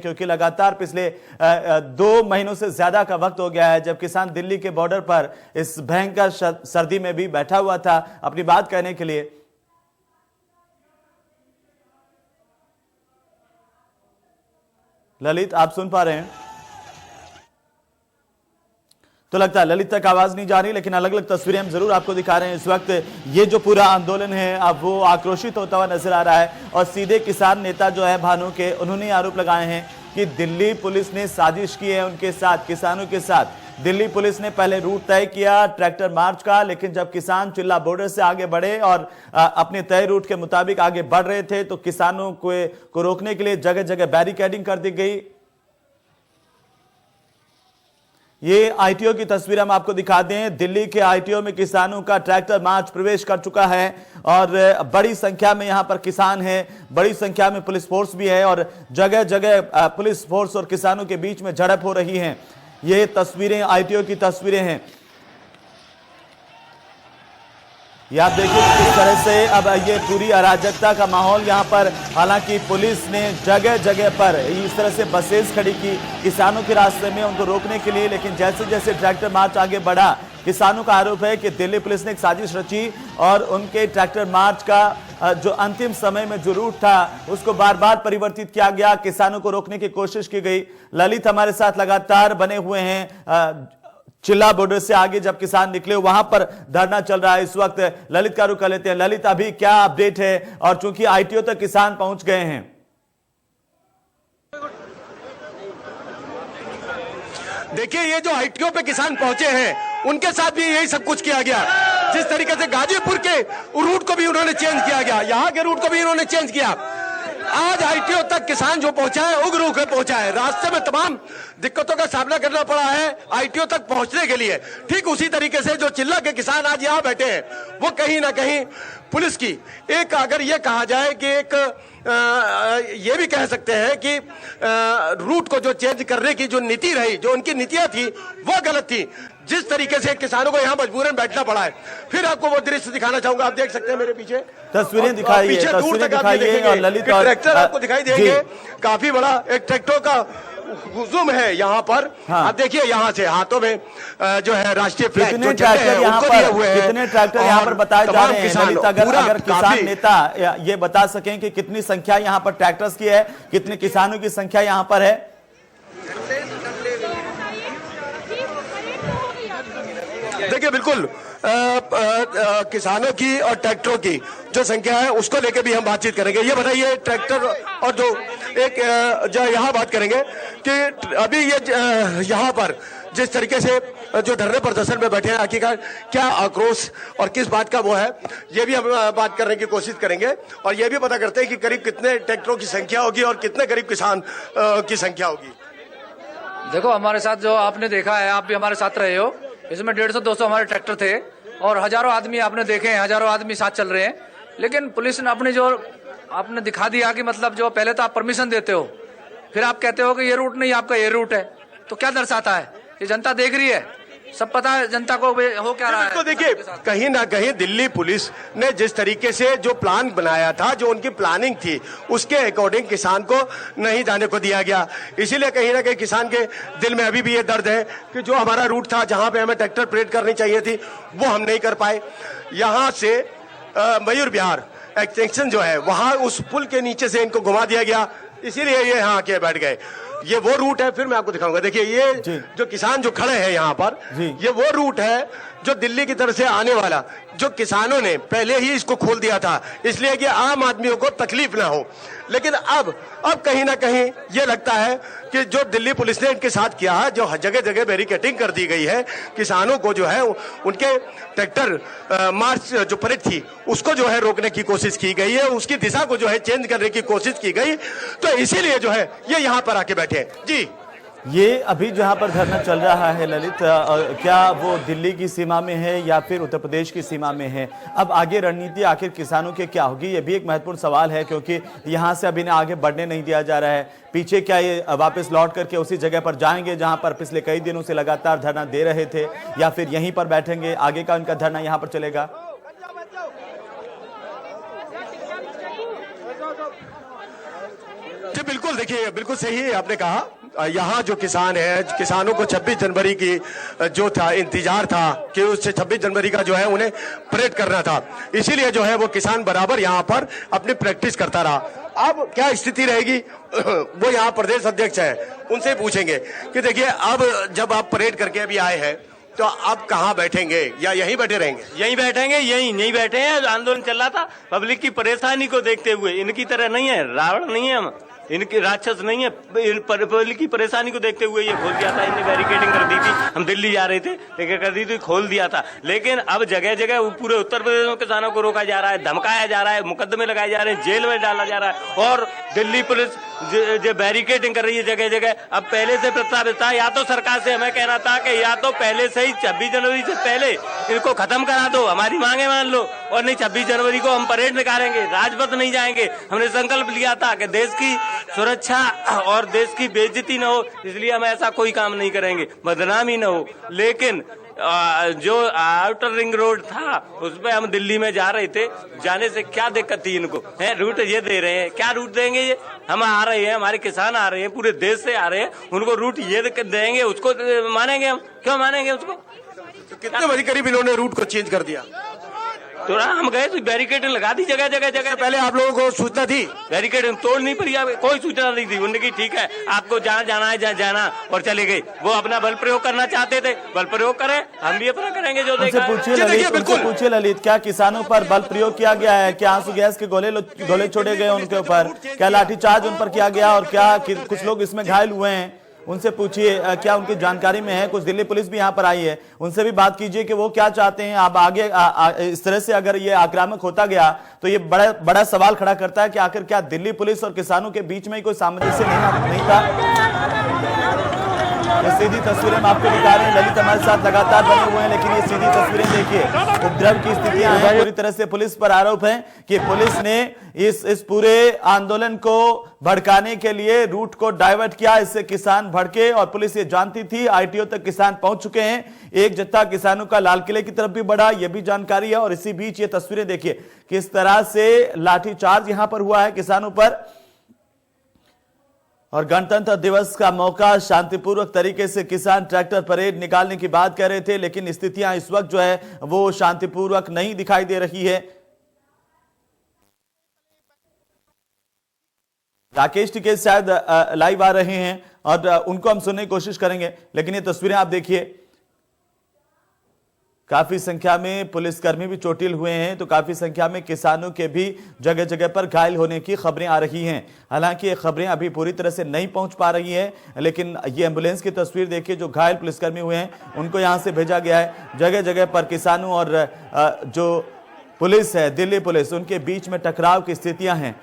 क्योंकि लगातार पिछले 2 महीनों से ज्यादा का वक्त हो गया है जब किसान दिल्ली के बॉर्डर पर इस भयंकर सर्दी में भी बैठा हुआ था अपनी बात कहने के लिए। ललित, आप सुन पा रहे हैं? तो लगता है ललित तक आवाज नहीं जा रही, लेकिन अलग अलग तस्वीरें हम जरूर आपको दिखा रहे हैं। इस वक्त ये जो पूरा आंदोलन है अब वो आक्रोशित होता हुआ नजर आ रहा है और सीधे किसान नेता जो है भानु के, उन्होंने आरोप लगाए हैं कि दिल्ली पुलिस ने साजिश की है उनके साथ, किसानों के साथ। दिल्ली पुलिस ने पहले रूट तय किया ट्रैक्टर मार्च का, लेकिन जब किसान चिल्ला बॉर्डर से आगे बढ़े और अपने तय रूट के मुताबिक आगे बढ़ रहे थे तो किसानों को रोकने के लिए जगह जगह बैरिकेडिंग कर दी गई। ये आईटीओ की तस्वीर हम आपको दिखा दें। दिल्ली के आईटीओ में किसानों का ट्रैक्टर मार्च प्रवेश कर चुका है और बड़ी संख्या में यहां पर किसान हैं, बड़ी संख्या में पुलिस फोर्स भी है और जगह जगह पुलिस फोर्स और किसानों के बीच में झड़प हो रही है। ये तस्वीरें आईटीओ की तस्वीरें हैं। ये आप देखिए किस तरह से अब ये पूरी अराजकता का माहौल यहाँ पर, हालांकि पुलिस ने जगह जगह पर इस तरह से बसेस खड़ी की किसानों के रास्ते में उनको रोकने के लिए, लेकिन जैसे जैसे ट्रैक्टर मार्च आगे बढ़ा, किसानों का आरोप है कि दिल्ली पुलिस ने एक साजिश रची और उनके ट्रैक्टर मार्च का जो अंतिम समय में जो रूट था उसको बार बार परिवर्तित किया गया, किसानों को रोकने की कोशिश की गई। ललित हमारे साथ लगातार बने हुए हैं, चिल्ला बॉर्डर से आगे जब किसान निकले वहां पर धरना चल रहा है इस वक्त। ललित का रुख कर लेते हैं। ललित, अभी क्या अपडेट है और चूंकि आईटीओ तक किसान पहुंच गए हैं? देखिए, ये जो आईटीओ पे किसान पहुंचे हैं उनके साथ भी यही सब कुछ किया गया। जिस तरीके से गाजीपुर के रूट को भी उन्होंने चेंज किया गया, यहाँ के रूट को भी उन्होंने चेंज किया। आज आईटीओ तक किसान जो पहुंचा है उग्र होकर पहुंचा है। रास्ते में तमाम दिक्कतों का सामना करना पड़ा है आईटीओ तक पहुंचने के लिए। ठीक उसी तरीके से जो चिल्ला के किसान आज यहाँ बैठे हैं वो कहीं ना कहीं पुलिस की एक, अगर ये कहा जाए कि एक ये भी कह सकते हैं कि रूट को जो चेंज करने की जो नीति रही, जो उनकी नीतियां थी वो गलत थी। जिस तरीके से किसानों को यहाँ मजबूरन बैठना पड़ा है। फिर आपको वो दृश्य दिखाना चाहूंगा, आप देख सकते हैं मेरे पीछे तस्वीरें दिखाई, पीछे दूर तक आप देखेंगे और ललित ट्रैक्टर आपको दिखाई देंगे। काफी बड़ा एक ट्रैक्टर का हुजूम है यहाँ पर। हाँ। आप देखिए यहाँ से हाथों में जो है राष्ट्रीय फ्लैग, कितने ट्रैक्टर यहाँ पर, कितने ट्रैक्टर यहाँ पर बताए जा रहे हैं? ललित, अगर किसान नेता ये बता सकें कि कितनी संख्या यहाँ पर ट्रैक्टर्स की है, कितने किसानों की संख्या यहाँ पर है? देखिए, बिल्कुल किसानों की और ट्रैक्टरों की जो संख्या है उसको लेकर भी हम बातचीत करेंगे। ये बताइए, ट्रैक्टर और जो एक जो यहाँ बात करेंगे कि अभी ये यहाँ पर जिस तरीके से जो धरने प्रदर्शन में बैठे हैं, आखिरकार क्या आक्रोश और किस बात का वो है, ये भी हम बात करने की कोशिश करेंगे और ये भी पता करते हैं कि करीब कितने ट्रैक्टरों की संख्या होगी और कितने करीब किसान की संख्या होगी। देखो, हमारे साथ जो आपने देखा है, आप भी हमारे साथ रहे हो, इसमें 150-200 हमारे ट्रैक्टर थे और हजारों आदमी आपने देखे हैं, हजारों आदमी साथ चल रहे हैं। लेकिन पुलिस ने अपने जो आपने दिखा दिया कि मतलब जो पहले तो आप परमिशन देते हो, फिर आप कहते हो कि ये रूट नहीं, आपका ये रूट है, तो क्या दर्शाता है? ये जनता देख रही है, सब पता है जनता को हो क्या रहा है। तो देखिए, कहीं ना कहीं दिल्ली पुलिस ने जिस तरीके से जो प्लान बनाया था, जो उनकी प्लानिंग थी, उसके अकॉर्डिंग किसान को नहीं जाने को दिया गया। इसीलिए कहीं ना कहीं किसान के दिल में अभी भी ये दर्द है कि जो हमारा रूट था, जहां पे हमें ट्रैक्टर परेड करनी चाहिए थी, वो हम नहीं कर पाए। यहाँ से मयूर विहार एक्सटेंशन जो है, वहां उस पुल के नीचे से इनको घुमा दिया गया, इसीलिए ये यहाँ आके बैठ गए। ये वो रूट है, फिर मैं आपको दिखाऊंगा। देखिए, ये जो किसान जो खड़े हैं यहाँ पर, ये वो रूट है जो दिल्ली की तरफ से आने वाला, जो किसानों ने पहले ही इसको खोल दिया था इसलिए कि आम आदमियों को तकलीफ ना हो। लेकिन अब कहीं ना कहीं ये लगता है कि जो दिल्ली पुलिस ने इनके साथ किया है, जो जगह जगह बैरिकेडिंग कर दी गई है, किसानों को जो है उनके ट्रैक्टर मार्च जो परेड थी उसको जो है रोकने की कोशिश की गई है, उसकी दिशा को जो है चेंज करने की कोशिश की गई। तो इसीलिए जो है ये यहाँ पर आके बैठे हैं। जी, ये अभी जहां पर धरना चल रहा है ललित, क्या वो दिल्ली की सीमा में है या फिर उत्तर प्रदेश की सीमा में है? अब आगे रणनीति आखिर किसानों की क्या होगी, ये भी एक महत्वपूर्ण सवाल है, क्योंकि यहां से अभी इन्हें आगे बढ़ने नहीं दिया जा रहा है। पीछे क्या ये वापस लौट करके उसी जगह पर जाएंगे जहां पर पिछले कई दिनों से लगातार धरना दे रहे थे, या फिर यहीं पर बैठेंगे, आगे का उनका धरना यहां पर चलेगा? जी बिल्कुल, बिल्कुल, देखिए बिल्कुल सही है आपने कहा। यहाँ जो किसान है, किसानों को 26 जनवरी की जो था इंतजार था कि उससे 26 जनवरी का जो है उन्हें परेड करना था, इसीलिए जो है वो किसान बराबर यहाँ पर अपनी प्रैक्टिस करता रहा। अब क्या स्थिति रहेगी वो यहाँ प्रदेश अध्यक्ष है, उनसे पूछेंगे कि देखिए अब जब आप परेड करके अभी आए हैं तो आप कहाँ बैठेंगे या यहीं बैठे रहेंगे? यहीं बैठेंगे, यहीं बैठे हैं। आंदोलन चल रहा था, पब्लिक की परेशानी को देखते हुए। इनकी तरह नहीं है, रावण नहीं है हम, इनके राक्षस नहीं है। पब्लिक की परेशानी को देखते हुए ये खोल दिया था। इनने बैरिकेडिंग कर दी थी, हम दिल्ली जा रहे थे लेकिन कर दी थी, खोल दिया था। लेकिन अब जगह जगह पूरे उत्तर प्रदेश में किसानों को रोका जा रहा है, धमकाया जा रहा है, मुकदमे लगाए जा रहे हैं, जेल में डाला जा रहा है। और दिल्ली पुलिस जो बैरिकेडिंग कर रही है जगह जगह। अब पहले से प्रस्तावित था, या तो सरकार से हमें कहना था कि या तो पहले से ही 26 जनवरी से पहले इनको खत्म करा दो, हमारी मांगे मान लो, और नहीं 26 जनवरी को हम परेड निकालेंगे, राजपथ नहीं जाएंगे। हमने संकल्प लिया था कि देश की सुरक्षा और देश की बेइज्जती न हो, इसलिए हम ऐसा कोई काम नहीं करेंगे, बदनामी न हो। लेकिन जो आउटर रिंग रोड था उस पे हम दिल्ली में जा रहे थे, जाने से क्या दिक्कत थी इनको? है रूट ये दे रहे हैं, क्या रूट देंगे ये? हम आ रहे हैं, हमारे किसान आ रहे हैं, पूरे देश से आ रहे हैं, उनको रूट ये देंगे, उसको मानेंगे हम? क्यों मानेंगे उसको? तो कितने बजे करीब इन्होंने रूट को चेंज कर दिया? तो हम गए तो बैरिकेडिंग लगा दी जगह जगह जगह। पहले आप लोगों को सूचना थी? बैरिकेडिंग तोड़ नहीं पड़ी, कोई सूचना नहीं थी। उन्होंने की ठीक है, आपको जहाँ जाना है जहाँ जाना, और चले गए। वो अपना बल प्रयोग करना चाहते थे, बल प्रयोग करें, हम भी अपना करेंगे। जो देखा पूछिए ललित, क्या किसानों पर बल प्रयोग किया गया है? क्या आंसू गैस के गोले छोड़े गए उनके ऊपर? क्या लाठीचार्ज उन पर किया गया? और क्या कुछ लोग इसमें घायल हुए हैं? उनसे पूछिए, क्या उनकी जानकारी में है? कुछ दिल्ली पुलिस भी यहाँ पर आई है, उनसे भी बात कीजिए कि वो क्या चाहते हैं। आप आगे इस तरह से अगर ये आक्रामक होता गया तो ये बड़ा सवाल खड़ा करता है कि आखिर क्या दिल्ली पुलिस और किसानों के बीच में कोई सामंजस्य नहीं था? ये सीधी तस्वीरें हम आपको दिखा रहे हैं, ललित हमारे साथ लगातार बने हुए हैं, लेकिन ये सीधी तस्वीरें देखिए, उपद्रव की स्थितियां हैं। पूरी तरह से पुलिस पर आरोप है कि पुलिस ने इस पूरे आंदोलन को भड़काने के लिए रूट को डाइवर्ट किया, इससे किसान भड़के और पुलिस ये जानती थी। आईटीओ तक किसान पहुंच चुके हैं, एक जत्था किसानों का लाल किले की तरफ भी बढ़ा, यह भी जानकारी है। और इसी बीच ये तस्वीरें देखिए किस तरह से लाठीचार्ज यहां पर हुआ है किसानों पर। और गणतंत्र दिवस का मौका, शांतिपूर्वक तरीके से किसान ट्रैक्टर परेड निकालने की बात कह रहे थे, लेकिन स्थितियां इस वक्त जो है वो शांतिपूर्वक नहीं दिखाई दे रही है। राकेश टिकेत शायद लाइव आ रहे हैं और उनको हम सुनने की कोशिश करेंगे, लेकिन ये तस्वीरें आप देखिए, काफी संख्या में पुलिसकर्मी भी चोटिल हुए हैं, तो काफी संख्या में किसानों के भी जगह जगह पर घायल होने की खबरें आ रही हैं। हालांकि ये खबरें अभी पूरी तरह से नहीं पहुंच पा रही हैं, लेकिन ये एम्बुलेंस की तस्वीर देखिए, जो घायल पुलिसकर्मी हुए हैं उनको यहां से भेजा गया है। जगह जगह पर किसानों और जो पुलिस है, दिल्ली पुलिस, उनके बीच में टकराव की स्थितियां हैं।